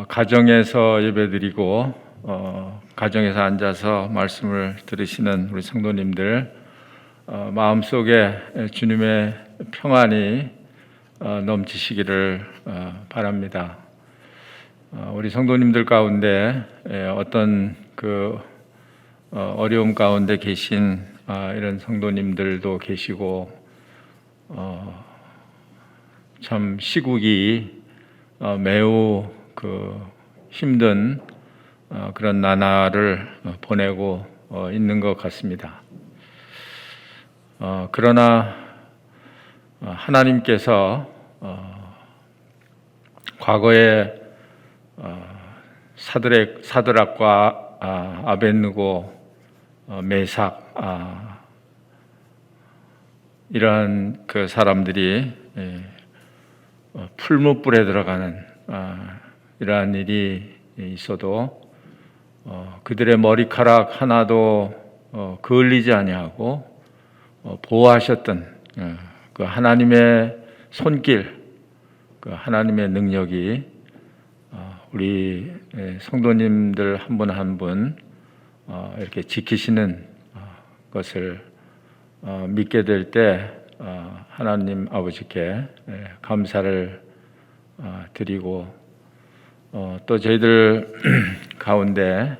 가정에서 예배드리고 가정에서 앉아서 말씀을 들으시는 우리 성도님들 마음속에 주님의 평안이 넘치시기를 바랍니다. 우리 성도님들 가운데 어떤 어려움 가운데 계신 이런 성도님들도 계시고 참 시국이 매우 힘든 그런 나날을 보내고 있는 것 같습니다. 그러나 하나님께서 과거에 사드락과 아벳느고, 메삭 이러한 사람들이 풀무불에 들어가는 이러한 일이 있어도 그들의 머리카락 하나도 그을리지 아니하고 보호하셨던 그 하나님의 손길, 그 하나님의 능력이 우리 성도님들 한 분 한 분 이렇게 지키시는 것을 믿게 될 때 하나님 아버지께 감사를 드리고 또 저희들 가운데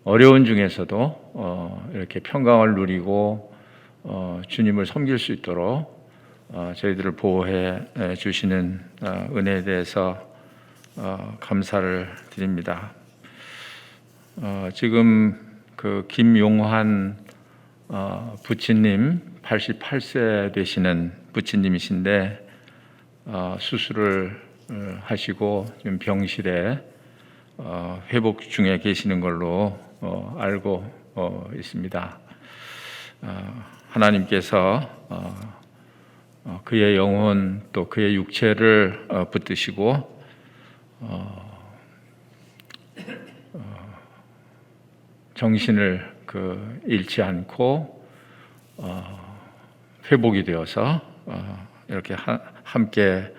어려운 중에서도 이렇게 평강을 누리고 주님을 섬길 수 있도록 저희들을 보호해 주시는 은혜에 대해서 감사를 드립니다. 지금 김용환 부친님 88세 되시는 부친님이신데 수술을 하시고 지금 병실에 회복 중에 계시는 걸로 알고 있습니다. 하나님께서 그의 영혼 또 그의 육체를 붙드시고 정신을 잃지 않고 회복이 되어서 이렇게 함께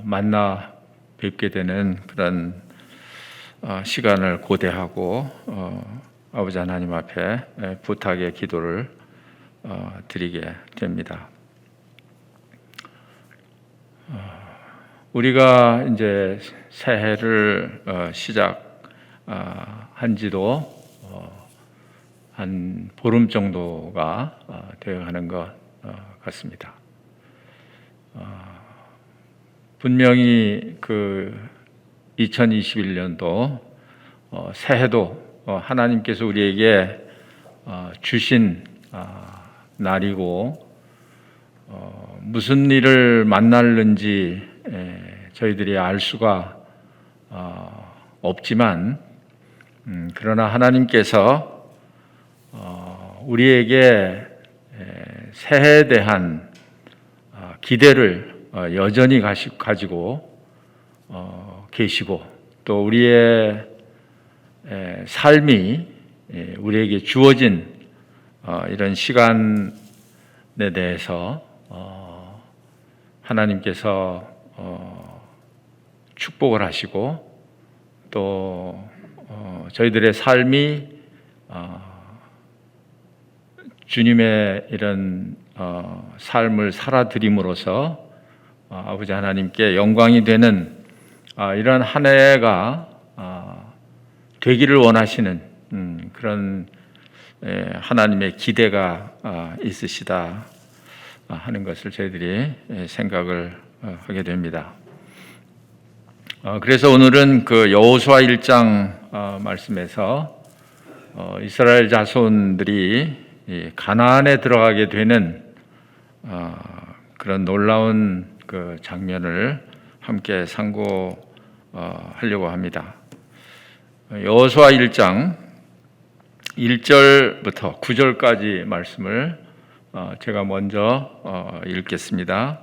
만나 뵙게 되는 그런 시간을 고대하고 아버지 하나님 앞에 부탁의 기도를 드리게 됩니다. 우리가 이제 새해를 시작한 지도 한 보름 정도가 되어가는 것 같습니다. 분명히 2021년도 새해도 하나님께서 우리에게 주신 날이고 무슨 일을 만날는지 저희들이 알 수가 없지만 그러나 하나님께서 우리에게 새해에 대한 기대를 여전히 가지고 계시고 또 우리의 삶이 우리에게 주어진 이런 시간에 대해서 하나님께서 축복을 하시고 또 저희들의 삶이 주님의 이런 삶을 살아드림으로써 아버지 하나님께 영광이 되는 이런 한 해가 되기를 원하시는 그런 하나님의 기대가 있으시다 하는 것을 저희들이 생각을 하게 됩니다. 그래서 오늘은 여호수아 1장 말씀에서 이스라엘 자손들이 가나안에 들어가게 되는 그런 놀라운 장면을 함께 상고하려고 합니다. 여호수아 1장 1절부터 9절까지 말씀을 제가 먼저 읽겠습니다.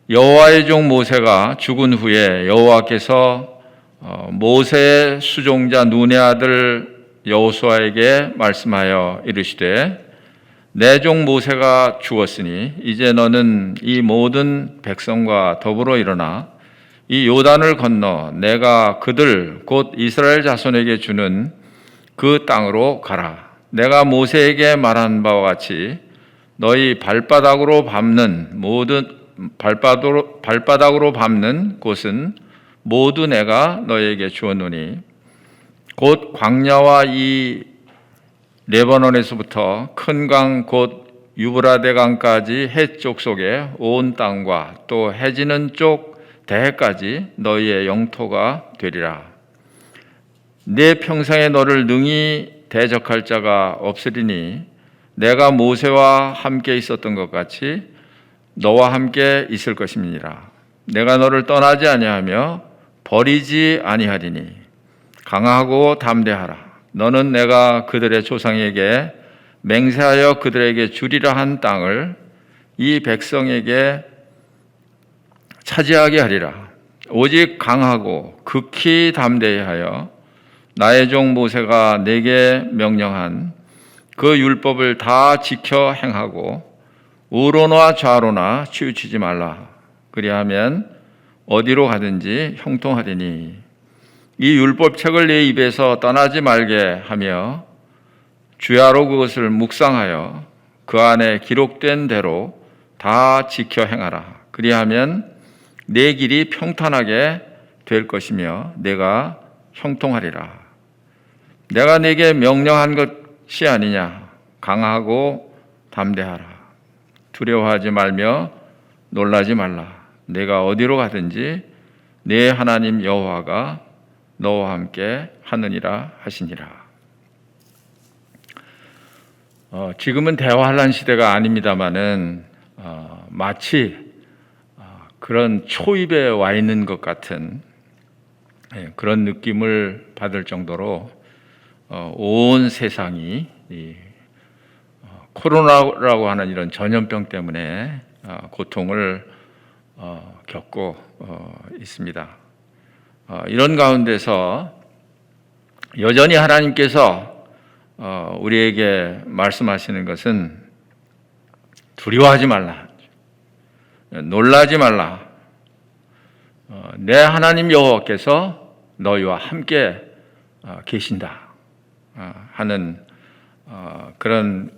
여호와의 종 모세가 죽은 후에 여호와께서 모세의 수종자 눈의 아들 여호수아에게 말씀하여 이르시되 내 종 모세가 죽었으니 이제 너는 이 모든 백성과 더불어 일어나 이 요단을 건너 내가 그들 곧 이스라엘 자손에게 주는 그 땅으로 가라. 내가 모세에게 말한 바와 같이 너희 발바닥으로 밟는 곳은 모두 내가 너희에게 주었노니 곧 광야와 이 레바논에서부터 큰 강 곧 유브라데 강까지 해쪽 속에 온 땅과 또 해지는 쪽 대해까지 너희의 영토가 되리라. 내 평생에 너를 능히 대적할 자가 없으리니 내가 모세와 함께 있었던 것 같이 너와 함께 있을 것임이니라. 내가 너를 떠나지 아니하며 버리지 아니하리니 강하고 담대하라. 너는 내가 그들의 조상에게 맹세하여 그들에게 주리라 한 땅을 이 백성에게 차지하게 하리라. 오직 강하고 극히 담대하여 나의 종 모세가 내게 명령한 그 율법을 다 지켜 행하고 우로나 좌로나 치우치지 말라. 그리하면 어디로 가든지 형통하리니 이 율법책을 내 입에서 떠나지 말게 하며 주야로 그것을 묵상하여 그 안에 기록된 대로 다 지켜 행하라. 그리하면 내 길이 평탄하게 될 것이며 내가 형통하리라. 내가 네게 명령한 것이 아니냐. 강하고 담대하라. 두려워하지 말며 놀라지 말라. 내가 어디로 가든지 내 하나님 여호와가 너와 함께 하느니라 하시니라. 지금은 대화환란 시대가 아닙니다마는 마치 그런 초입에 와 있는 것 같은 그런 느낌을 받을 정도로 온 세상이 코로나라고 하는 이런 전염병 때문에 고통을 겪고 있습니다. 이런 가운데서 여전히 하나님께서 우리에게 말씀하시는 것은 두려워하지 말라, 놀라지 말라. 내 하나님 여호와께서 너희와 함께 계신다 하는 그런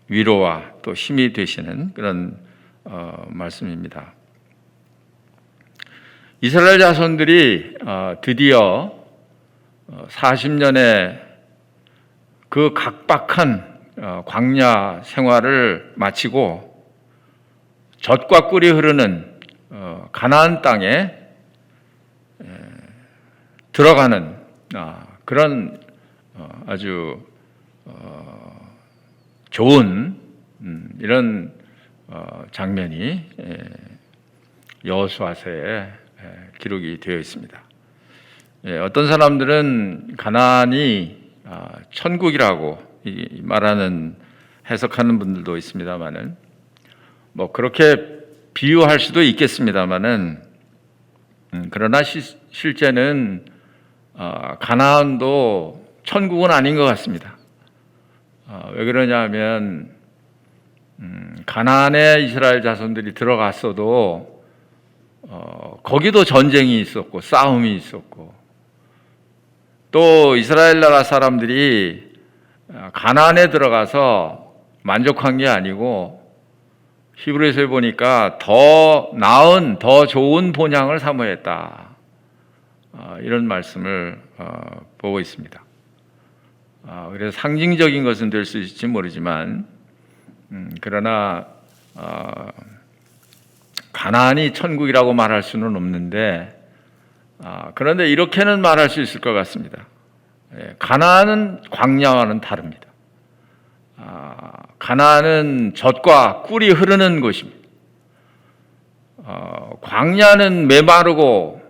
위로와 또 힘이 되시는 그런 말씀입니다. 이스라엘 자손들이 드디어 40년의 그 각박한 광야 생활을 마치고 젖과 꿀이 흐르는 가나안 땅에 들어가는 그런 아주 좋은 이런 장면이 여호수아서에 기록이 되어 있습니다. 어떤 사람들은 가나안이 천국이라고 말하는 해석하는 분들도 있습니다만은 뭐 그렇게 비유할 수도 있겠습니다만은 그러나 실제는 가나안도 천국은 아닌 것 같습니다. 왜 그러냐면 가나안에 이스라엘 자손들이 들어갔어도 거기도 전쟁이 있었고 싸움이 있었고 또 이스라엘 나라 사람들이 가나안에 들어가서 만족한 게 아니고 히브리서에 보니까 더 나은 더 좋은 본향을 사모했다 이런 말씀을 보고 있습니다. 그래서 상징적인 것은 될 수 있을지 모르지만 그러나 가나안이 천국이라고 말할 수는 없는데 그런데 이렇게는 말할 수 있을 것 같습니다. 가나안은 광야와는 다릅니다. 가나안은 젖과 꿀이 흐르는 곳입니다. 광야는 메마르고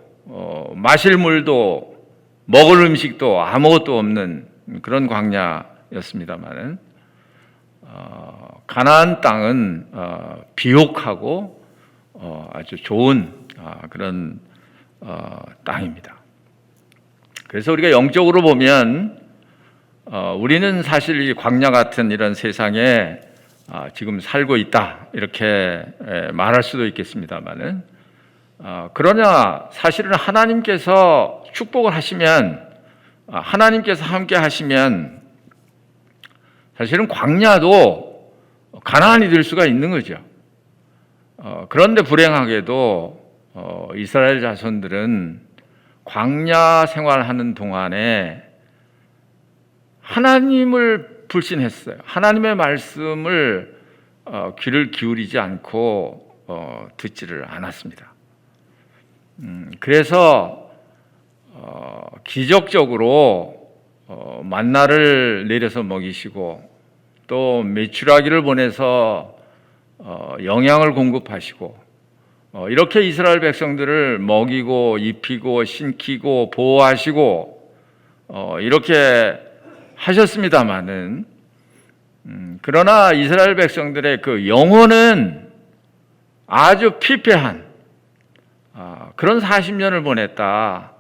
마실 물도 먹을 음식도 아무것도 없는 그런 광야였습니다만은 가나안 땅은 비옥하고 아주 좋은 그런 땅입니다. 그래서 우리가 영적으로 보면 우리는 사실 이 광야 같은 이런 세상에 지금 살고 있다 이렇게 말할 수도 있겠습니다만은 그러나 사실은 하나님께서 축복을 하시면, 하나님께서 함께 하시면 사실은 광야도 가나안이 될 수가 있는 거죠. 그런데 불행하게도 이스라엘 자손들은 광야 생활하는 동안에 하나님을 불신했어요. 하나님의 말씀을 귀를 기울이지 않고 듣지를 않았습니다. 그래서 기적적으로 만나를 내려서 먹이시고 또 메추라기를 보내서 영양을 공급하시고 이렇게 이스라엘 백성들을 먹이고 입히고 신키고 보호하시고 이렇게 하셨습니다마는 그러나 이스라엘 백성들의 그 영혼은 아주 피폐한 그런 40년을 보냈다.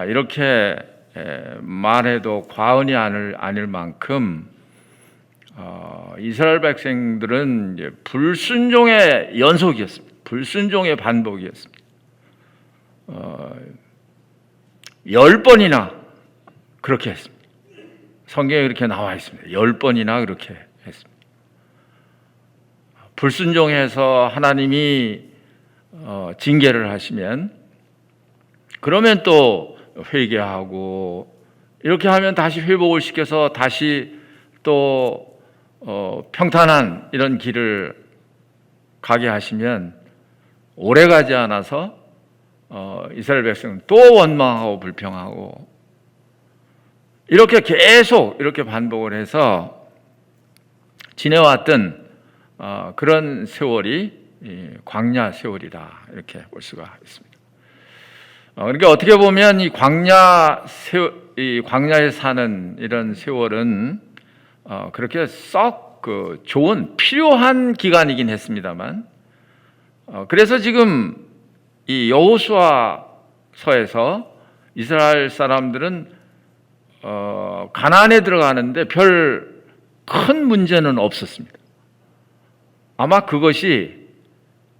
이렇게 말해도 과언이 아닐 만큼 이스라엘 백성들은 이제 불순종의 연속이었습니다. 불순종의 반복이었습니다. 10번이나 그렇게 했습니다. 성경에 그렇게 나와 있습니다. 10번이나 그렇게 했습니다. 불순종해서 하나님이 징계를 하시면 그러면 또 회개하고 이렇게 하면 다시 회복을 시켜서 다시 또 평탄한 이런 길을 가게 하시면 오래 가지 않아서 이스라엘 백성은 또 원망하고 불평하고 이렇게 계속 이렇게 반복을 해서 지내왔던 그런 세월이 광야 세월이다 이렇게 볼 수가 있습니다. 그러니까 어떻게 보면 이 광야에 사는 이런 세월은 그렇게 썩 좋은 필요한 기간이긴 했습니다만, 그래서 지금 이 여호수아서에서 이스라엘 사람들은 가나안에 들어가는데 별 큰 문제는 없었습니다. 아마 그것이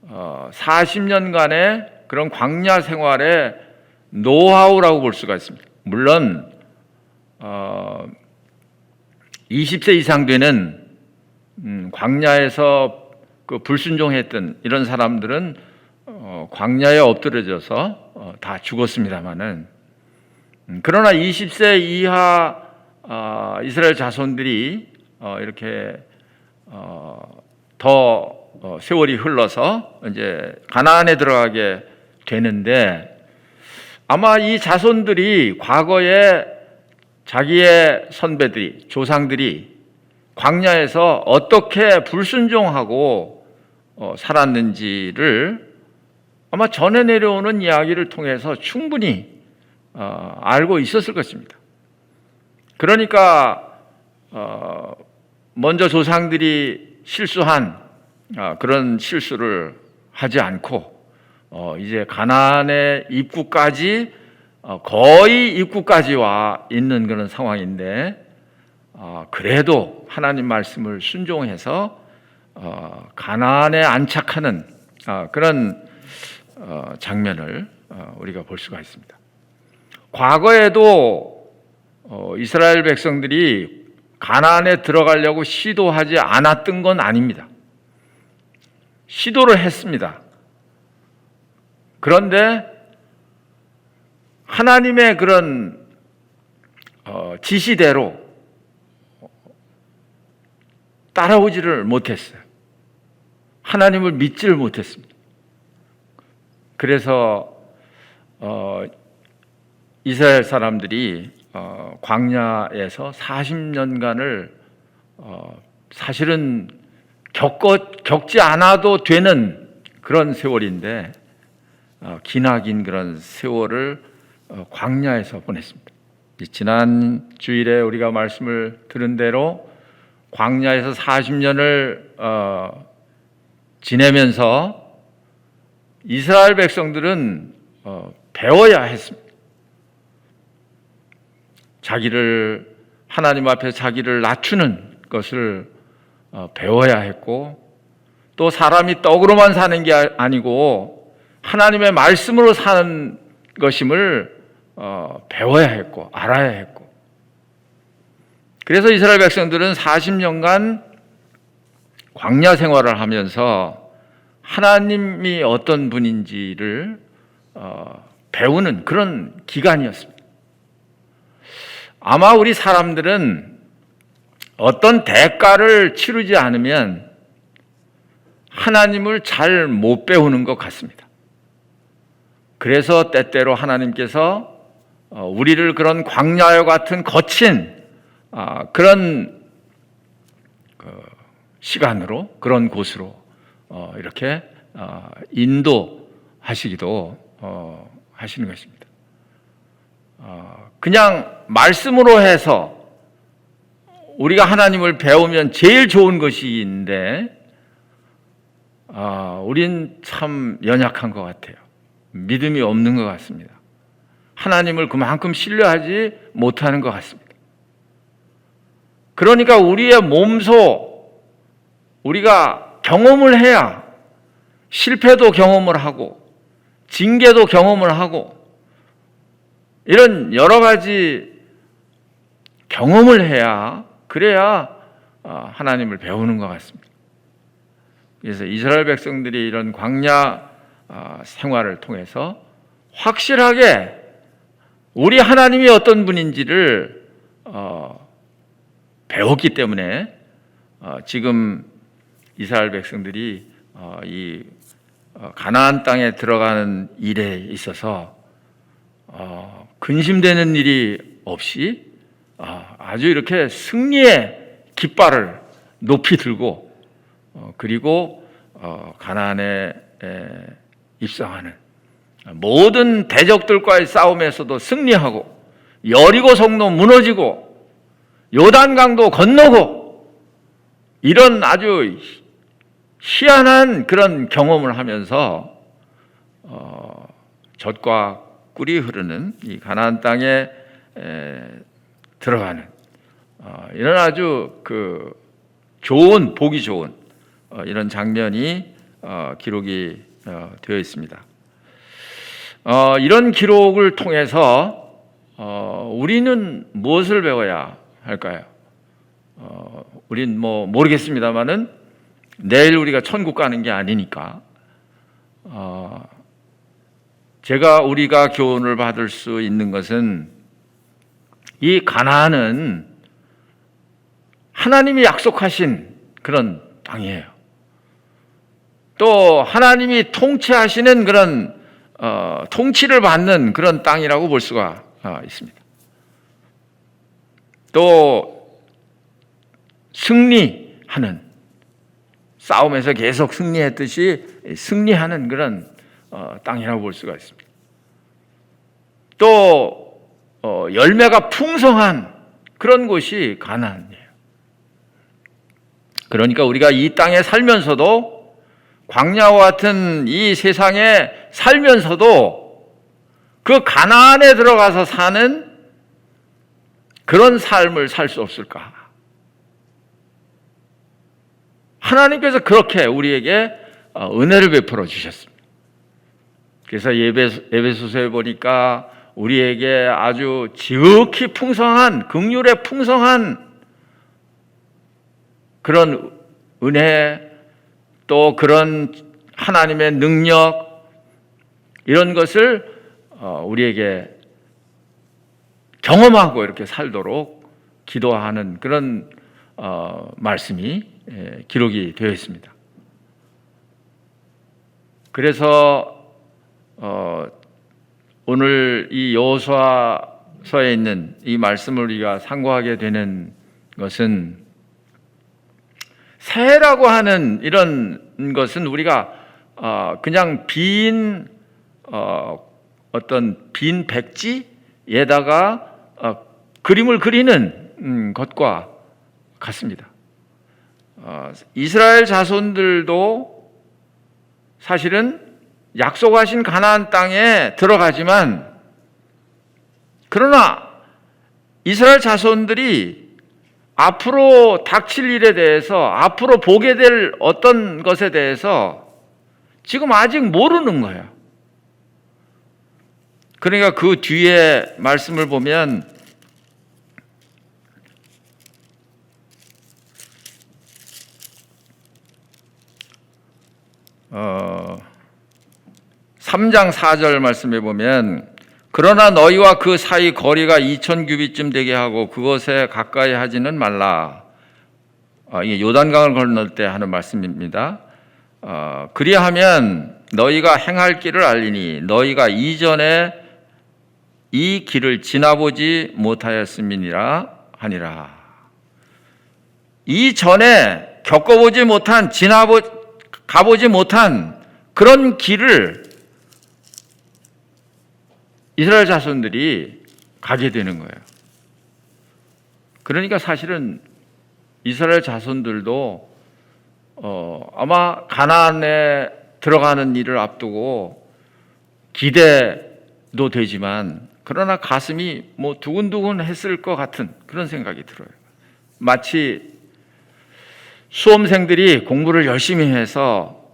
40년간의 그런 광야 생활의 노하우라고 볼 수가 있습니다. 물론 20세 이상 되는 광야에서 그 불순종했던 이런 사람들은 광야에 엎드려져서 다 죽었습니다마는, 그러나 20세 이하 이스라엘 자손들이 이렇게 더 세월이 흘러서 이제 가나안에 들어가게 되는데, 아마 이 자손들이 과거에 자기의 선배들이, 조상들이 광야에서 어떻게 불순종하고 살았는지를 아마 전해 내려오는 이야기를 통해서 충분히 알고 있었을 것입니다. 그러니까 먼저 조상들이 실수한 그런 실수를 하지 않고 이제 가나안의 입구까지 거의 입구까지 와 있는 그런 상황인데, 그래도 하나님 말씀을 순종해서 가나안에 안착하는 그런 장면을 우리가 볼 수가 있습니다. 과거에도 이스라엘 백성들이 가나안에 들어가려고 시도하지 않았던 건 아닙니다. 시도를 했습니다. 그런데 하나님의 그런 지시대로 따라오지를 못했어요. 하나님을 믿지를 못했습니다. 그래서 이스라엘 사람들이 광야에서 40년간을 사실은 겪지 않아도 되는 그런 세월인데, 기나긴 그런 세월을 광야에서 보냈습니다. 지난 주일에 우리가 말씀을 들은 대로 광야에서 40년을 지내면서 이스라엘 백성들은 배워야 했습니다. 자기를 하나님 앞에 자기를 낮추는 것을 배워야 했고, 또 사람이 떡으로만 사는 게 아니고 하나님의 말씀으로 사는 것임을 배워야 했고 알아야 했고, 그래서 이스라엘 백성들은 40년간 광야 생활을 하면서 하나님이 어떤 분인지를 배우는 그런 기간이었습니다. 아마 우리 사람들은 어떤 대가를 치르지 않으면 하나님을 잘 못 배우는 것 같습니다. 그래서 때때로 하나님께서 우리를 그런 광야와 같은 거친 그런 시간으로, 그런 곳으로 이렇게 인도하시기도 하시는 것입니다. 그냥 말씀으로 해서 우리가 하나님을 배우면 제일 좋은 것인데 우린 참 연약한 것 같아요. 믿음이 없는 것 같습니다. 하나님을 그만큼 신뢰하지 못하는 것 같습니다. 그러니까 우리의 몸소 우리가 경험을 해야, 실패도 경험을 하고 징계도 경험을 하고 이런 여러 가지 경험을 해야, 그래야 하나님을 배우는 것 같습니다. 그래서 이스라엘 백성들이 이런 광야 생활을 통해서 확실하게 우리 하나님이 어떤 분인지를 배웠기 때문에 지금 이스라엘 백성들이 이 가나안 땅에 들어가는 일에 있어서 근심되는 일이 없이 아주 이렇게 승리의 깃발을 높이 들고 그리고 가나안에 입성하는, 모든 대적들과의 싸움에서도 승리하고 여리고 성도 무너지고 요단강도 건너고 이런 아주 희한한 그런 경험을 하면서 젖과 꿀이 흐르는 이 가나안 땅에 들어가는 이런 아주 좋은, 보기 좋은 이런 장면이 기록이 되어 있습니다. 이런 기록을 통해서 우리는 무엇을 배워야 할까요? 우린 모르겠습니다만은 내일 우리가 천국 가는 게 아니니까 우리가 교훈을 받을 수 있는 것은, 이 가나안은 하나님이 약속하신 그런 땅이에요. 또 하나님이 통치하시는 그런 통치를 받는 그런 땅이라고 볼 수가 있습니다. 또 승리하는, 싸움에서 계속 승리했듯이 승리하는 그런 땅이라고 볼 수가 있습니다. 또 열매가 풍성한 그런 곳이 가나안이에요. 그러니까 우리가 이 땅에 살면서도, 광야와 같은 이 세상에 살면서도 그 가나안에 들어가서 사는 그런 삶을 살 수 없을까? 하나님께서 그렇게 우리에게 은혜를 베풀어 주셨습니다. 그래서 에베소서에 보니까 우리에게 아주 지극히 풍성한, 긍휼의 풍성한 그런 은혜, 또 그런 하나님의 능력, 이런 것을 우리에게 경험하고 이렇게 살도록 기도하는 그런 말씀이 기록이 되어 있습니다. 그래서 오늘 이 여호수아서에 있는 이 말씀을 우리가 상고하게 되는 것은, 새해라고 하는 이런 것은 우리가 그냥 어떤 빈 백지에다가 그림을 그리는 것과 같습니다. 이스라엘 자손들도 사실은 약속하신 가나안 땅에 들어가지만, 그러나 이스라엘 자손들이 앞으로 닥칠 일에 대해서, 앞으로 보게 될 어떤 것에 대해서 지금 아직 모르는 거예요. 그러니까 그 뒤에 말씀을 보면 3장 4절 말씀에 보면 그러나 너희와 그 사이 거리가 2000규빗쯤 되게 하고 그것에 가까이 하지는 말라. 이게 요단강을 건널 때 하는 말씀입니다. 그리하면 너희가 행할 길을 알리니 너희가 이전에 이 길을 지나보지 못하였음이니라 하니라. 이전에 겪어보지 못한 가보지 못한 그런 길을 이스라엘 자손들이 가게 되는 거예요. 그러니까 사실은 이스라엘 자손들도 아마 가나안에 들어가는 일을 앞두고 기대도 되지만 그러나 가슴이 뭐 두근두근 했을 것 같은 그런 생각이 들어요. 마치 수험생들이 공부를 열심히 해서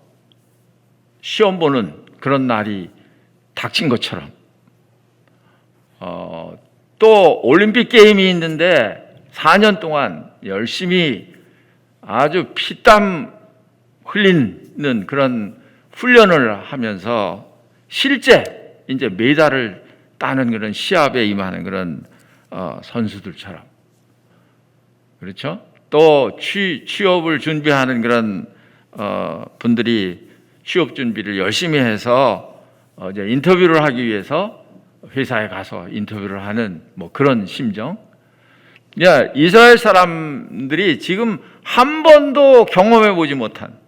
시험 보는 그런 날이 닥친 것처럼 또 올림픽 게임이 있는데 4년 동안 열심히 아주 피땀 흘리는 그런 훈련을 하면서 실제 이제 메달을 따는 그런 시합에 임하는 그런 선수들처럼, 그렇죠? 또 취업을 준비하는 그런 분들이 취업 준비를 열심히 해서 이제 인터뷰를 하기 위해서 회사에 가서 인터뷰를 하는 뭐 그런 심정. 이스라엘 사람들이 지금 한 번도 경험해 보지 못한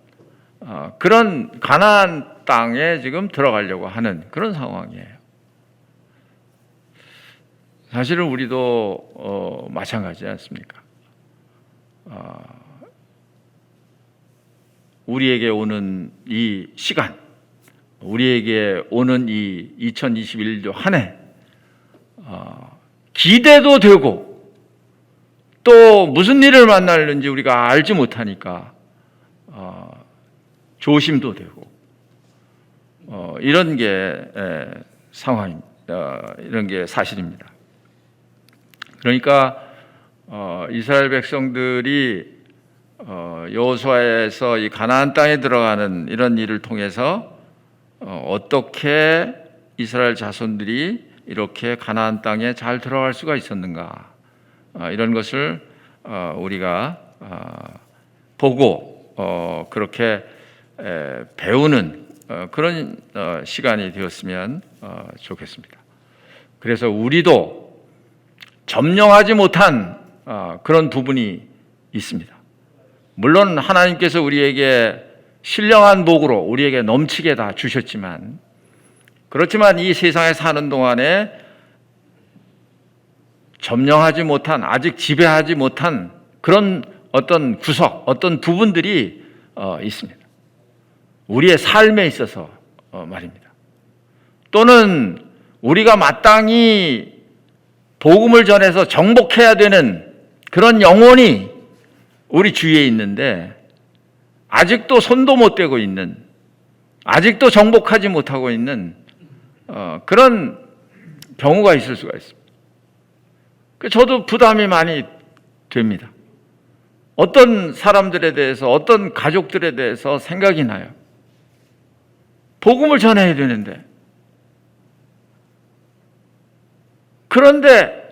그런 가나안 땅에 지금 들어가려고 하는 그런 상황이에요. 사실은 우리도 마찬가지지 않습니까? 우리에게 오는 이 시간, 우리에게 오는 이 2021년 한 해 기대도 되고 또 무슨 일을 만나는지 우리가 알지 못하니까 조심도 되고 이런 게 상황입니다. 이런 게 사실입니다. 그러니까 이스라엘 백성들이 여호수아에서 이 가나안 땅에 들어가는 이런 일을 통해서 어떻게 이스라엘 자손들이 이렇게 가나안 땅에 잘 들어갈 수가 있었는가, 이런 것을 우리가 보고 그렇게 배우는 그런 시간이 되었으면 좋겠습니다. 그래서 우리도 점령하지 못한 그런 부분이 있습니다. 물론 하나님께서 우리에게 신령한 복으로 우리에게 넘치게 다 주셨지만, 그렇지만 이 세상에 사는 동안에 점령하지 못한, 아직 지배하지 못한 그런 어떤 구석, 어떤 부분들이 있습니다. 우리의 삶에 있어서 말입니다. 또는 우리가 마땅히 복음을 전해서 정복해야 되는 그런 영혼이 우리 주위에 있는데 아직도 손도 못 대고 있는, 아직도 정복하지 못하고 있는 그런 경우가 있을 수가 있습니다. 저도 부담이 많이 됩니다. 어떤 사람들에 대해서, 어떤 가족들에 대해서 생각이 나요. 복음을 전해야 되는데, 그런데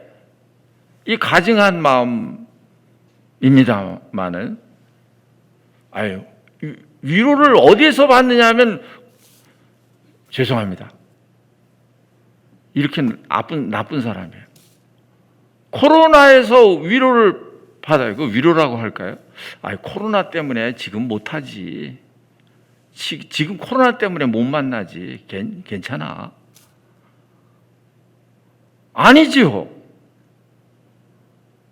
이 가증한 마음입니다만은, 위로를 어디에서 받느냐 하면, 죄송합니다, 이렇게 나쁜 사람이에요. 코로나에서 위로를 받아요. 그 위로라고 할까요? 코로나 때문에 지금 못하지. 지금 코로나 때문에 못 만나지. 괜찮아. 아니지요.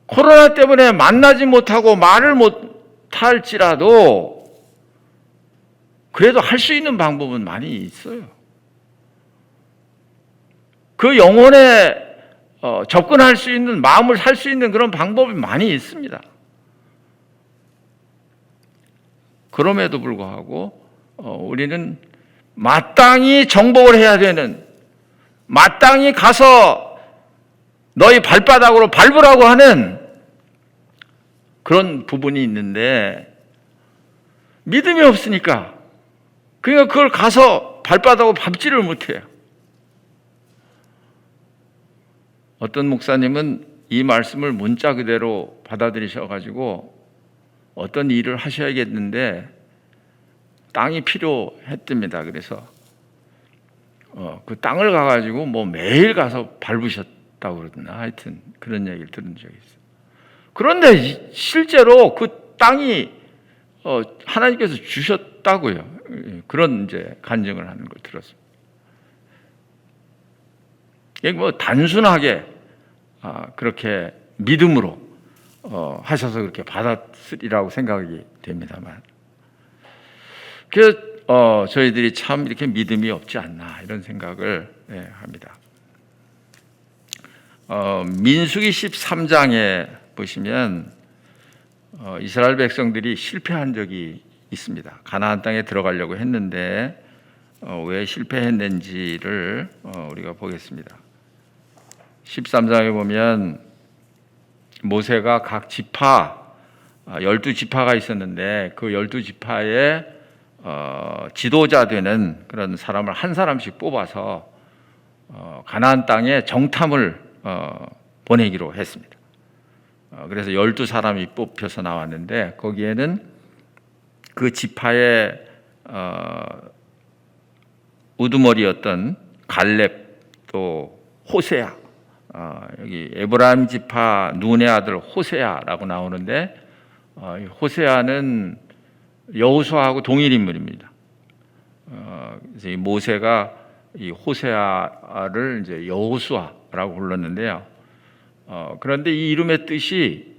코로나 때문에 만나지 못하고 말을 못할지라도 그래도 할 수 있는 방법은 많이 있어요. 그 영혼에 접근할 수 있는, 마음을 살 수 있는 그런 방법이 많이 있습니다. 그럼에도 불구하고 우리는 마땅히 정복을 해야 되는, 마땅히 가서 너희 발바닥으로 밟으라고 하는 그런 부분이 있는데 믿음이 없으니까 그러니까 그걸 가서 발바닥으로 밟지를 못해요. 어떤 목사님은 이 말씀을 문자 그대로 받아들이셔가지고 어떤 일을 하셔야겠는데 땅이 필요했답니다. 그래서 그 땅을 가가지고 뭐 매일 가서 밟으셨다고 그러더나 하여튼 그런 얘기를 들은 적이 있어요. 그런데 실제로 그 땅이 하나님께서 주셨다고요. 그런 이제 간증을 하는 걸 들었습니다. 이게 뭐 단순하게 그렇게 믿음으로 하셔서 그렇게 받았으리라고 생각이 됩니다만, 그래서 저희들이 참 이렇게 믿음이 없지 않나 이런 생각을 합니다. 민수기 13장에 보시면 이스라엘 백성들이 실패한 적이 있습니다. 가나안 땅에 들어가려고 했는데 왜 실패했는지를 우리가 보겠습니다. 13장에 보면 모세가 각 지파 12지파가 있었는데 그 12지파의 지도자 되는 그런 사람을 한 사람씩 뽑아서 가나안 땅에 정탐을 보내기로 했습니다. 그래서 12사람이 뽑혀서 나왔는데 거기에는 그 지파의 우두머리였던 갈렙 또 호세아, 여기 에브라임 지파 눈의 아들 호세아라고 나오는데 호세아는 여호수아하고 동일 인물입니다. 그래서 이 모세가 이 호세아를 이제 여호수아라고 불렀는데요. 그런데 이 이름의 뜻이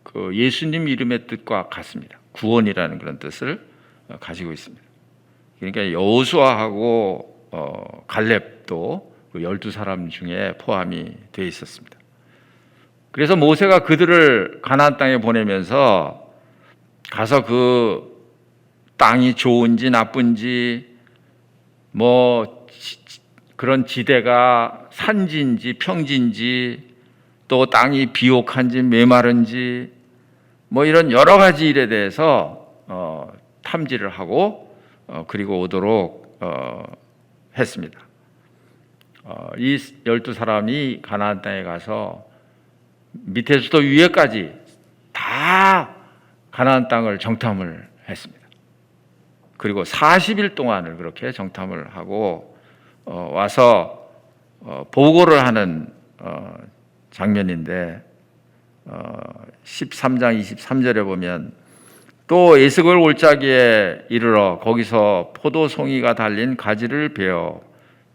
그 예수님 이름의 뜻과 같습니다. 구원이라는 그런 뜻을 가지고 있습니다. 그러니까 여호수아하고 갈렙도 그 12사람 중에 포함이 되어 있었습니다. 그래서 모세가 그들을 가나안 땅에 보내면서 가서 그 땅이 좋은지 나쁜지 뭐 그런 지대가 산지인지 평지인지 또 땅이 비옥한지 메마른지 뭐 이런 여러 가지 일에 대해서 탐지를 하고 그리고 오도록 했습니다. 이 12사람이 가나안 땅에 가서 밑에서부터 위에까지 다 가나안 땅을 정탐을 했습니다. 그리고 40일 동안을 그렇게 정탐을 하고 와서 보고를 하는 장면인데 13장 23절에 보면 또 에스골 골짜기에 이르러 거기서 포도송이가 달린 가지를 베어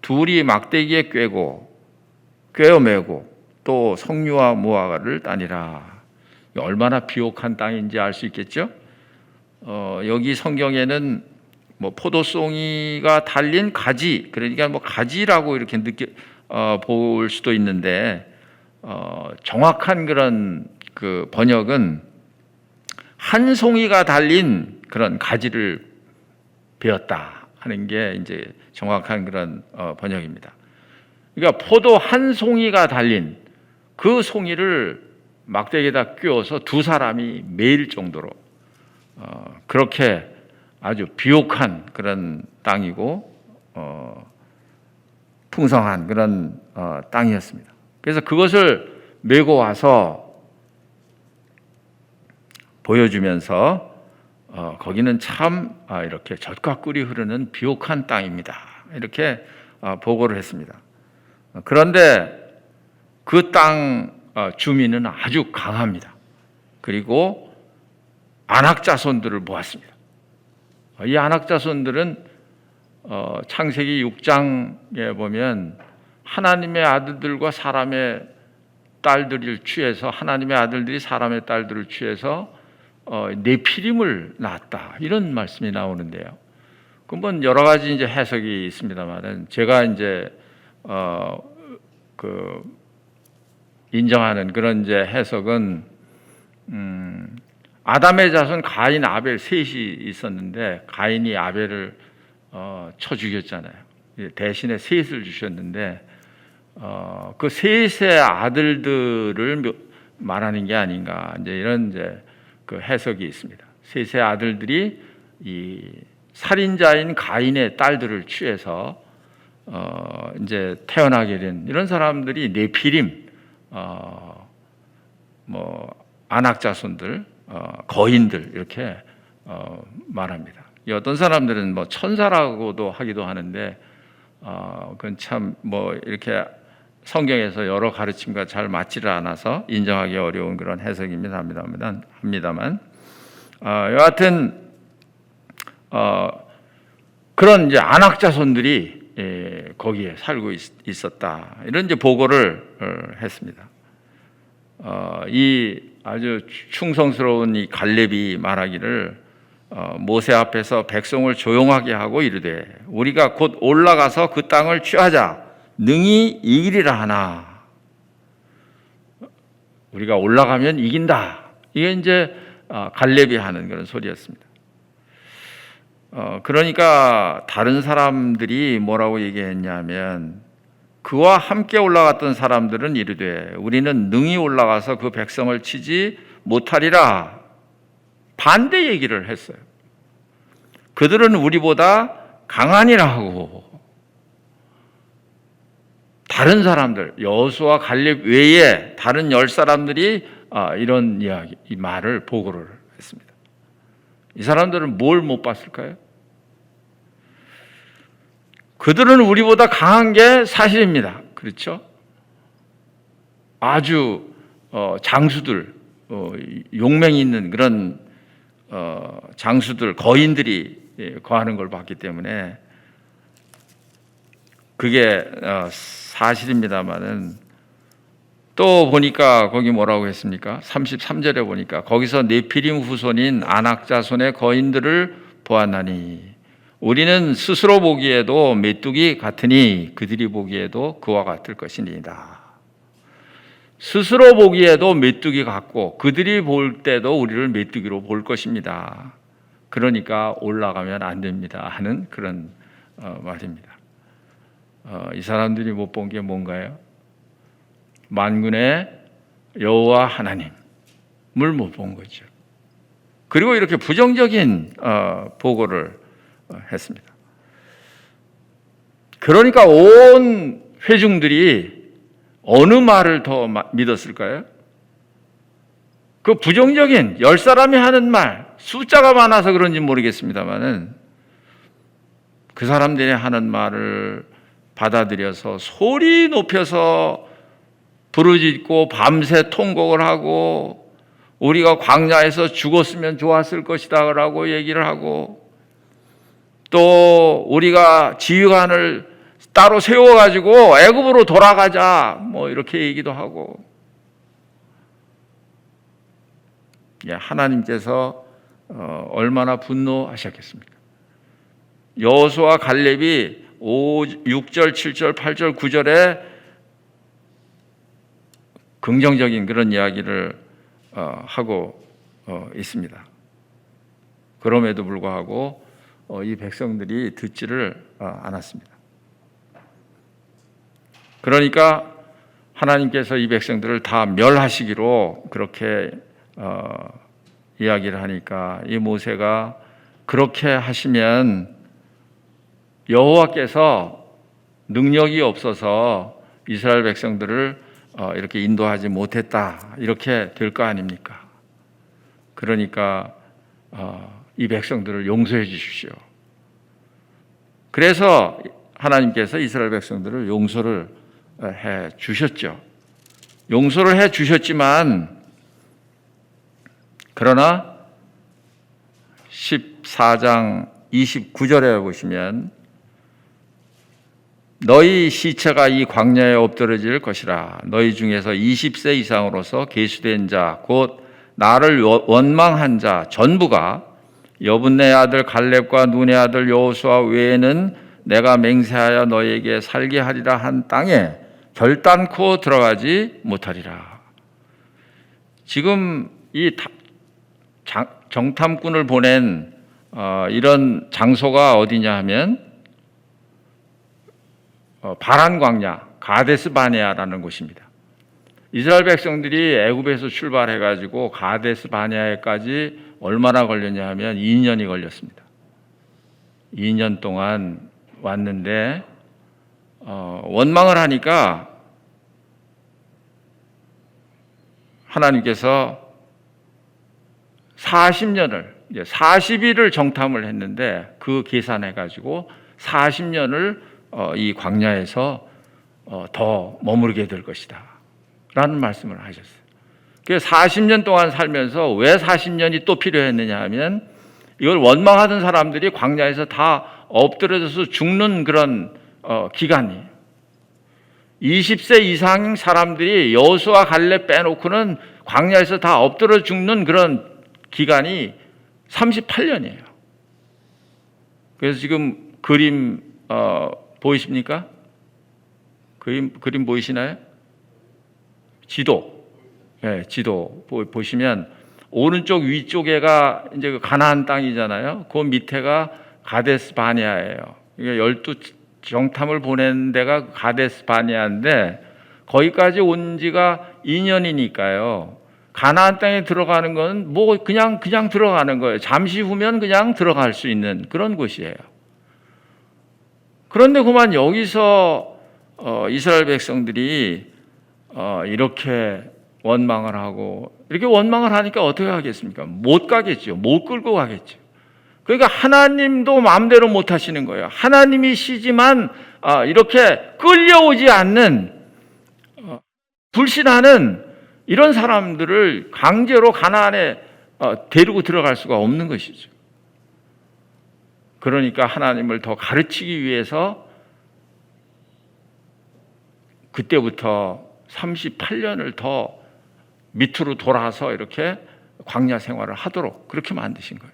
둘이 막대기에 꿰어 매고 또 석류와 무화과를 따니라. 얼마나 비옥한 땅인지 알 수 있겠죠? 여기 성경에는 뭐 포도송이가 달린 가지, 그러니까 뭐 가지라고 이렇게 볼 수도 있는데 정확한 그런 그 번역은 한 송이가 달린 그런 가지를 베었다 하는 게 이제 정확한 그런 번역입니다. 그러니까 포도 한 송이가 달린 그 송이를 막대기에다 끼워서 두 사람이 매일 정도로 그렇게 아주 비옥한 그런 땅이고 풍성한 그런 땅이었습니다. 그래서 그것을 메고 와서 보여주면서 거기는 참 이렇게 젖과 꿀이 흐르는 비옥한 땅입니다. 이렇게 보고를 했습니다. 그런데 그 땅 주민은 아주 강합니다. 그리고 안악자손들을 모았습니다. 이 안악자손들은 창세기 6장에 보면 하나님의 아들들과 사람의 딸들을 취해서 하나님의 아들들이 사람의 딸들을 취해서 네피림을 낳았다 이런 말씀이 나오는데요. 그건 여러 가지 이제 해석이 있습니다만은 제가 이제 인정하는 그런 이제 해석은 아담의 자손 가인 아벨 셋이 있었는데 가인이 아벨을 쳐 죽였잖아요. 대신에 셋을 주셨는데 그 셋의 아들들을 말하는 게 아닌가, 이제 이런 그 해석이 있습니다. 셋의 아들들이 이 살인자인 가인의 딸들을 취해서 이제 태어나게 된 이런 사람들이 네피림, 안악자손들, 거인들 이렇게 말합니다. 어떤 사람들은 뭐 천사라고도 하기도 하는데 그건 참 이렇게 성경에서 여러 가르침과 잘 맞지를 않아서 인정하기 어려운 그런 해석입니다. 합니다만 여하튼 그런 이제 안악자손들이 거기에 살고 있었다, 이런 이제 보고를 했습니다. 이 아주 충성스러운 이 갈렙이 말하기를 모세 앞에서 백성을 조용하게 하고 이르되 우리가 곧 올라가서 그 땅을 취하자 능히 이기리라 하나. 우리가 올라가면 이긴다, 이게 이제 갈렙이 하는 그런 소리였습니다. 그러니까 다른 사람들이 뭐라고 얘기했냐면, 그와 함께 올라갔던 사람들은 이르되 우리는 능히 올라가서 그 백성을 치지 못하리라, 반대 얘기를 했어요. 그들은 우리보다 강하니라 하고, 다른 사람들, 여호수아 갈렙 외에 다른 10사람들이 이런 이야기, 이 말을 보고를 했습니다. 이 사람들은 뭘 못 봤을까요? 그들은 우리보다 강한 게 사실입니다. 그렇죠? 아주 장수들, 용맹이 있는 그런 장수들, 거인들이 거하는 걸 봤기 때문에 그게 사실입니다만은, 또 보니까 거기 뭐라고 했습니까? 33절에 보니까 거기서 네피림 후손인 안악자손의 거인들을 보았나니 우리는 스스로 보기에도 메뚜기 같으니 그들이 보기에도 그와 같을 것이니이다. 스스로 보기에도 메뚜기 같고 그들이 볼 때도 우리를 메뚜기로 볼 것입니다. 그러니까 올라가면 안 됩니다 하는 그런 말입니다. 이 사람들이 못 본 게 뭔가요? 만군의 여호와 하나님을 못 본 거죠. 그리고 이렇게 부정적인 보고를 했습니다. 그러니까 온 회중들이 어느 말을 더 믿었을까요? 그 부정적인 10사람이 하는 말, 숫자가 많아서 그런지 모르겠습니다만은 그 사람들이 하는 말을 받아들여서 소리 높여서 부르짖고 밤새 통곡을 하고 우리가 광야에서 죽었으면 좋았을 것이다 라고 얘기를 하고, 또 우리가 지휘관을 따로 세워가지고 애굽으로 돌아가자 이렇게 얘기도 하고, 하나님께서 얼마나 분노하셨겠습니까? 여호수아 갈렙이 6절, 7절, 8절, 9절에 긍정적인 그런 이야기를 하고 있습니다. 그럼에도 불구하고 이 백성들이 듣지를 않았습니다. 그러니까 하나님께서 이 백성들을 다 멸하시기로 그렇게 이야기를 하니까, 이 모세가 그렇게 하시면 여호와께서 능력이 없어서 이스라엘 백성들을 이렇게 인도하지 못했다, 이렇게 될 거 아닙니까? 그러니까 이 백성들을 용서해 주십시오. 그래서 하나님께서 이스라엘 백성들을 용서를 해 주셨죠. 용서를 해 주셨지만, 그러나 14장 29절에 보시면 너희 시체가 이 광야에 엎드러질 것이라. 너희 중에서 20세 이상으로서 계수된 자, 곧 나를 원망한 자 전부가 여분네 아들 갈렙과 눈의 아들 여호수아 외에는 내가 맹세하여 너희에게 살게 하리라 한 땅에 결단코 들어가지 못하리라. 지금 이 정탐꾼을 보낸 이런 장소가 어디냐 하면 바란 광야, 가데스 바네아라는 곳입니다. 이스라엘 백성들이 애굽에서 출발해 가지고 가데스 바네아에까지 얼마나 걸렸냐 하면 2년이 걸렸습니다. 2년 동안 왔는데 원망을 하니까 하나님께서 40일을 정탐을 했는데 그 계산해 가지고 40년을 이 광야에서 더 머무르게 될 것이다 라는 말씀을 하셨어요. 그래서 40년 동안 살면서 왜 40년이 또 필요했느냐 하면 이걸 원망하던 사람들이 광야에서 다 엎드려져서 죽는 그런 기간이에요. 20세 이상 사람들이 여호수아 갈렙 빼놓고는 광야에서 다 엎드려 죽는 그런 기간이 38년이에요. 그래서 지금 그림 보이십니까? 그림 보이시나요? 지도. 네, 지도 보시면 오른쪽 위쪽에가 이제 그 가나안 땅이잖아요. 그 밑에가 가데스 바네아예요. 이게 12 정탐을 보낸 데가 가데스 바네아인데 거기까지 온 지가 2년이니까요. 가나안 땅에 들어가는 건 뭐 그냥 들어가는 거예요. 잠시 후면 그냥 들어갈 수 있는 그런 곳이에요. 그런데 그만 여기서 이스라엘 백성들이 이렇게 원망을 하고 이렇게 원망을 하니까 어떻게 하겠습니까? 못 가겠죠. 못 끌고 가겠죠. 그러니까 하나님도 마음대로 못 하시는 거예요. 하나님이시지만 이렇게 끌려오지 않는 불신하는 이런 사람들을 강제로 가나안에 데리고 들어갈 수가 없는 것이죠. 그러니까 하나님을 더 가르치기 위해서 그때부터 38년을 더 밑으로 돌아서 이렇게 광야 생활을 하도록 그렇게 만드신 거예요.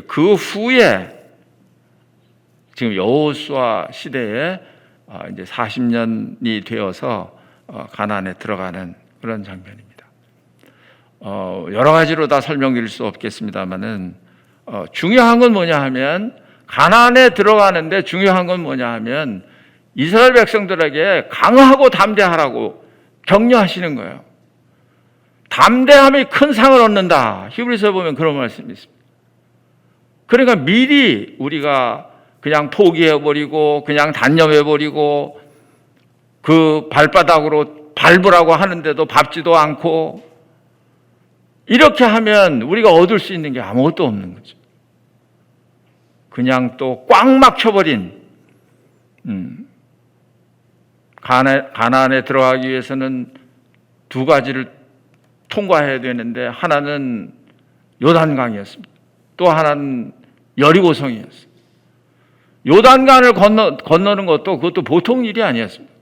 그 후에 지금 여호수아 시대에 이제 40년이 되어서 가나안에 들어가는 그런 장면입니다. 여러 가지로 다 설명드릴 수 없겠습니다만은 중요한 건 뭐냐 하면 가나안에 들어가는데 중요한 건 뭐냐 하면 이스라엘 백성들에게 강하고 담대하라고 격려하시는 거예요. 담대함이 큰 상을 얻는다. 히브리서에 보면 그런 말씀이 있습니다. 그러니까 미리 우리가 그냥 포기해버리고 그냥 단념해버리고 그 발바닥으로 밟으라고 하는데도 밟지도 않고 이렇게 하면 우리가 얻을 수 있는 게 아무것도 없는 거죠. 그냥 또 꽉 막혀버린 가나안에 들어가기 위해서는 두 가지를 통과해야 되는데 하나는 요단강이었습니다. 또 하나는 여리고성이었어요. 요단강을 건너는 것도 그것도 보통 일이 아니었습니다.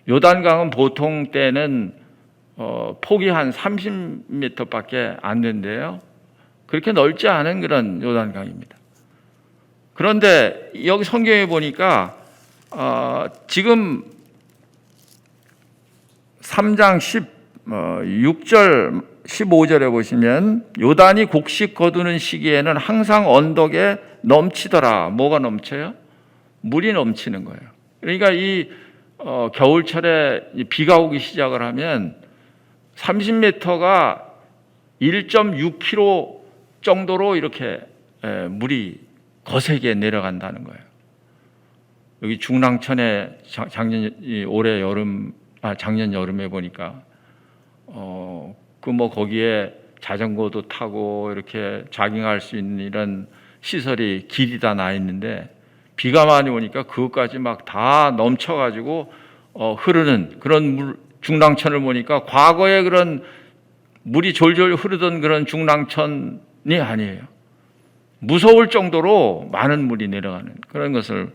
요단강은 보통 때는 폭이 한 30m밖에 안 된대요. 그렇게 넓지 않은 그런 요단강입니다. 그런데 여기 성경에 보니까 지금 3장 16절 15절에 보시면 요단이 곡식 거두는 시기에는 항상 언덕에 넘치더라. 뭐가 넘쳐요? 물이 넘치는 거예요. 그러니까 이 겨울철에 비가 오기 시작을 하면 30m가 1.6km 정도로 이렇게 물이 거세게 내려간다는 거예요. 여기 중랑천에 작년 여름에 보니까 거기에 자전거도 타고 이렇게 자깅할 수 있는 이런 시설이 길이 다 나 있는데 비가 많이 오니까 그것까지 막 다 넘쳐가지고 흐르는 그런 중랑천을 보니까 과거에 그런 물이 졸졸 흐르던 그런 중랑천이 아니에요. 무서울 정도로 많은 물이 내려가는 그런 것을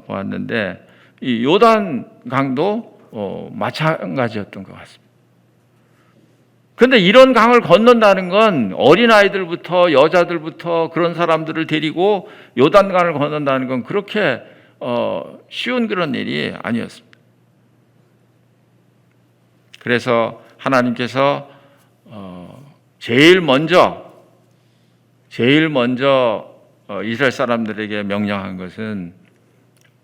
보았는데 이 요단강도 마찬가지였던 것 같습니다. 그런데 이런 강을 건넌다는 건 어린아이들부터 여자들부터 그런 사람들을 데리고 요단강을 건넌다는 건 그렇게 쉬운 그런 일이 아니었습니다. 그래서 하나님께서 제일 먼저 이스라엘 사람들에게 명령한 것은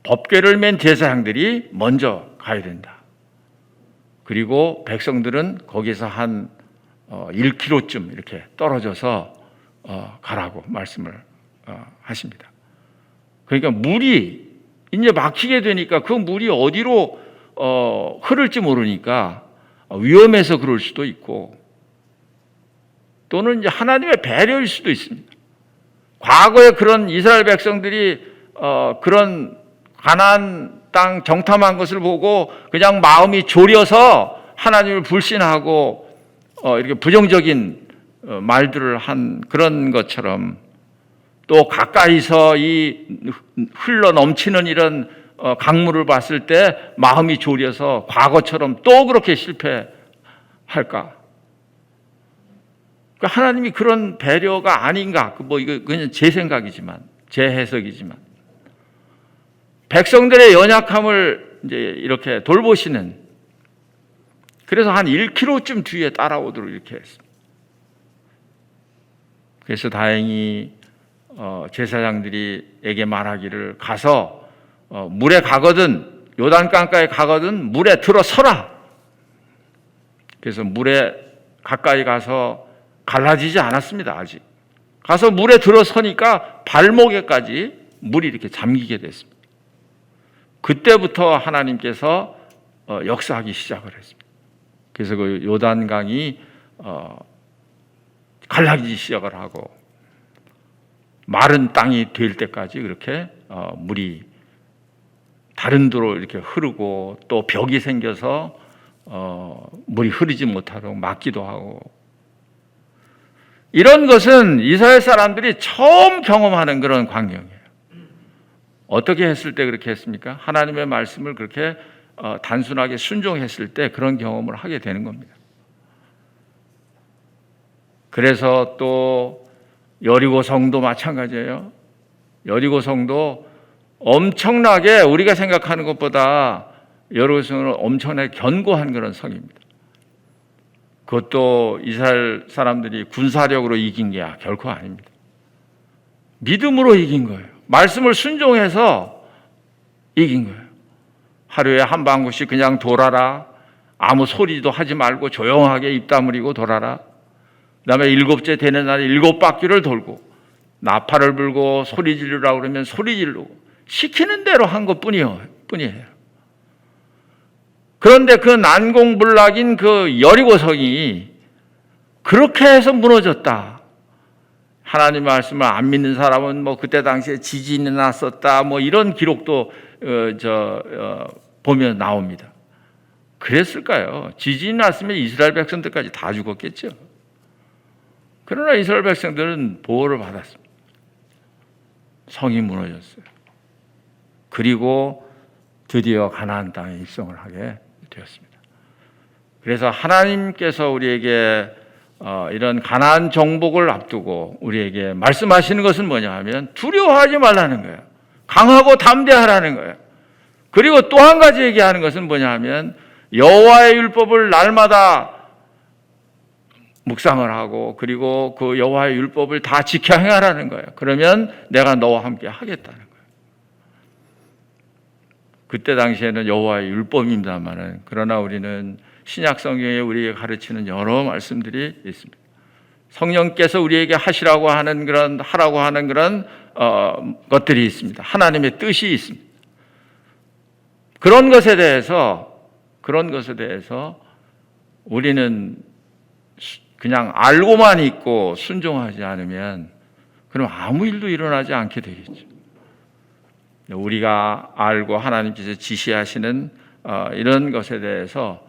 법궤를 맨 제사장들이 먼저 가야 된다. 그리고 백성들은 거기서 한 1km쯤 이렇게 떨어져서 가라고 말씀을 하십니다. 그러니까 물이 이제 막히게 되니까 그 물이 어디로 흐를지 모르니까 위험해서 그럴 수도 있고, 또는 이제 하나님의 배려일 수도 있습니다. 과거에 그런 이스라엘 백성들이 그런 가나안 땅 정탐한 것을 보고 그냥 마음이 졸여서 하나님을 불신하고 이렇게 부정적인 말들을 한 그런 것처럼, 또 가까이서 이 흘러 넘치는 이런 강물을 봤을 때 마음이 졸여서 과거처럼 또 그렇게 실패할까? 그러니까 하나님이 그런 배려가 아닌가? 뭐 이거 그냥 제 생각이지만, 제 해석이지만, 백성들의 연약함을 이제 이렇게 돌보시는, 그래서 한 1km쯤 뒤에 따라오도록 이렇게 했습니다. 그래서 다행히 제사장들이에게 말하기를, 가서 물에 가거든, 요단강가에 가거든 물에 들어서라. 그래서 물에 가까이 가서 갈라지지 않았습니다. 아직 가서 물에 들어서니까 발목에까지 물이 이렇게 잠기게 됐습니다. 그때부터 하나님께서 역사하기 시작을 했습니다. 그래서 그 요단강이 갈라지기 시작을 하고 마른 땅이 될 때까지 그렇게 물이 다른 도로 이렇게 흐르고, 또 벽이 생겨서 물이 흐르지 못하도록 막기도 하고, 이런 것은 이스라엘 사람들이 처음 경험하는 그런 광경이에요. 어떻게 했을 때 그렇게 했습니까? 하나님의 말씀을 그렇게 단순하게 순종했을 때 그런 경험을 하게 되는 겁니다. 그래서 또 여리고 성도 마찬가지예요. 여리고 성도 엄청나게, 우리가 생각하는 것보다 여리고 성은 엄청나게 견고한 그런 성입니다. 그것도 이스라엘 사람들이 군사력으로 이긴 게 결코 아닙니다. 믿음으로 이긴 거예요. 말씀을 순종해서 이긴 거예요. 하루에 한 방구씩 그냥 돌아라. 아무 소리도 하지 말고 조용하게 입 다물고 돌아라. 그 다음에 7째 되는 날에 7바퀴를 돌고, 나팔을 불고 소리 지르라고 그러면 소리 지르고, 시키는 대로 한 것뿐이에요. 그런데 그 난공불락인 그 여리고성이 그렇게 해서 무너졌다. 하나님 말씀을 안 믿는 사람은 뭐 그때 당시에 지진이 났었다, 뭐 이런 기록도 보면 나옵니다. 그랬을까요? 지진이 났으면 이스라엘 백성들까지 다 죽었겠죠. 그러나 이스라엘 백성들은 보호를 받았습니다. 성이 무너졌어요. 그리고 드디어 가나안 땅에 입성을 하게 되었습니다. 그래서 하나님께서 우리에게 이런 가나안 정복을 앞두고 우리에게 말씀하시는 것은 뭐냐 하면, 두려워하지 말라는 거예요. 강하고 담대하라는 거예요. 그리고 또 한 가지 얘기하는 것은 뭐냐 하면, 여호와의 율법을 날마다 묵상을 하고, 그리고 그 여호와의 율법을 다 지켜 행하라는 거예요. 그러면 내가 너와 함께 하겠다는 거예요. 그때 당시에는 여호와의 율법입니다만은, 그러나 우리는 신약 성경에 우리에게 가르치는 여러 말씀들이 있습니다. 성령께서 우리에게 하라고 하는 그런 것들이 있습니다. 하나님의 뜻이 있습니다. 그런 것에 대해서 우리는 그냥 알고만 있고 순종하지 않으면, 그럼 아무 일도 일어나지 않게 되겠죠. 우리가 알고 하나님께서 지시하시는 이런 것에 대해서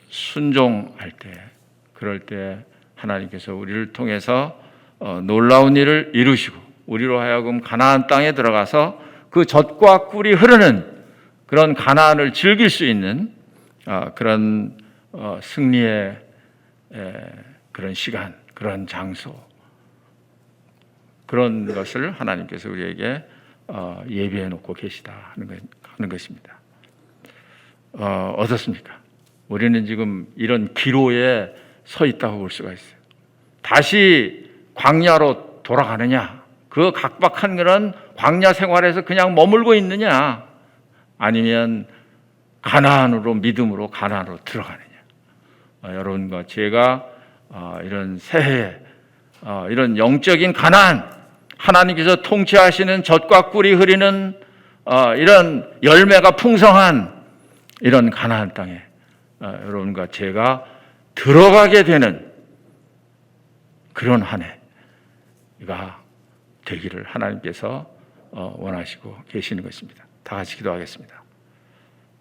순종할 때, 그럴 때 하나님께서 우리를 통해서 놀라운 일을 이루시고, 우리로 하여금 가나안 땅에 들어가서 그 젖과 꿀이 흐르는 그런 가나안을 즐길 수 있는 그런 승리의 그런 시간, 그런 장소, 그런 것을 하나님께서 우리에게 예비해 놓고 계시다 하는 것입니다. 어떻습니까? 우리는 지금 이런 기로에 서 있다고 볼 수가 있어요. 다시 광야로 돌아가느냐, 그 각박한 그런 광야 생활에서 그냥 머물고 있느냐, 아니면 가나안으로 믿음으로 가나안으로 들어가느냐. 여러분과 제가 이런 새해 이런 영적인 가나안, 하나님께서 통치하시는 젖과 꿀이 흐리는 이런 열매가 풍성한 이런 가나안 땅에 여러분과 제가 들어가게 되는 그런 한 해가 되기를 하나님께서 원하시고 계시는 것입니다. 다 같이 기도하겠습니다.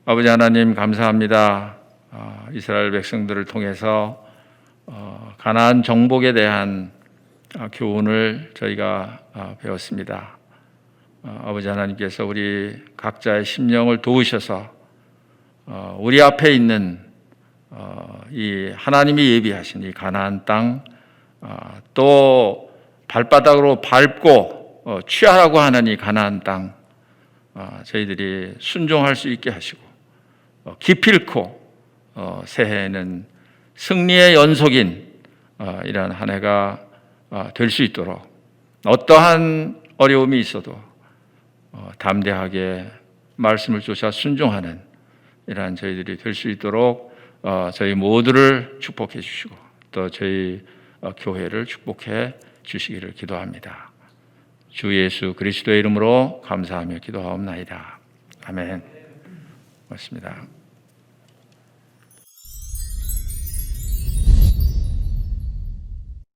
아버지 하나님 감사합니다. 이스라엘 백성들을 통해서 가나안 정복에 대한 교훈을 저희가 배웠습니다. 아버지 하나님께서 우리 각자의 심령을 도우셔서 우리 앞에 있는 이 하나님이 예비하신 이 가나안 땅, 또 발바닥으로 밟고 취하라고 하는 이 가나안 땅, 저희들이 순종할 수 있게 하시고 기필코 새해에는 승리의 연속인 이러한 한 해가 될 수 있도록 어떠한 어려움이 있어도 담대하게 말씀을 쫓아 순종하는 이러한 저희들이 될 수 있도록 저희 모두를 축복해 주시고 또 저희 교회를 축복해 주시기를 기도합니다. 주 예수 그리스도의 이름으로 감사하며 기도하옵나이다. 아멘. 고맙습니다.